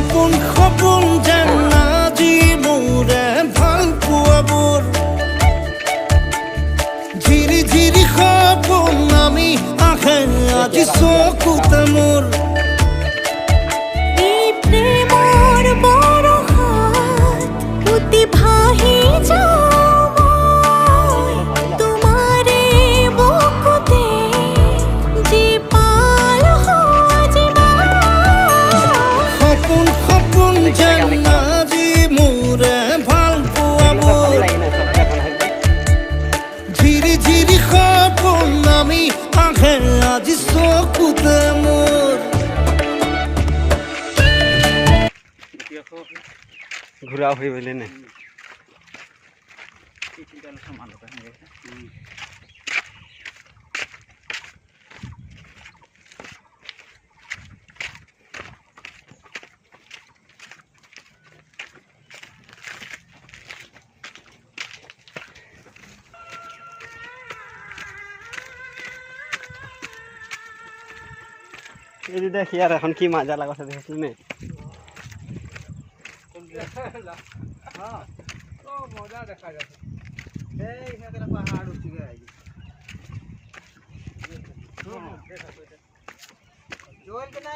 সপোন সপোন যেন আজি মোৰে ভাল পোৱাবোৰ ঝিৰি ঝিৰি সপোন আমি আহে আজি চকুতে মোৰ ঝিৰি ঝিৰি সপোন আমি আহে আজি চকুতে মোৰ ঘূৰা হৈ গ'লে নে এই যে দেখি আর এখন কি মজা লাগছে দেখছিস নে মজা দেখা যাচ্ছে এই এখানে পাহাড় উঠে গেছে জোর কে না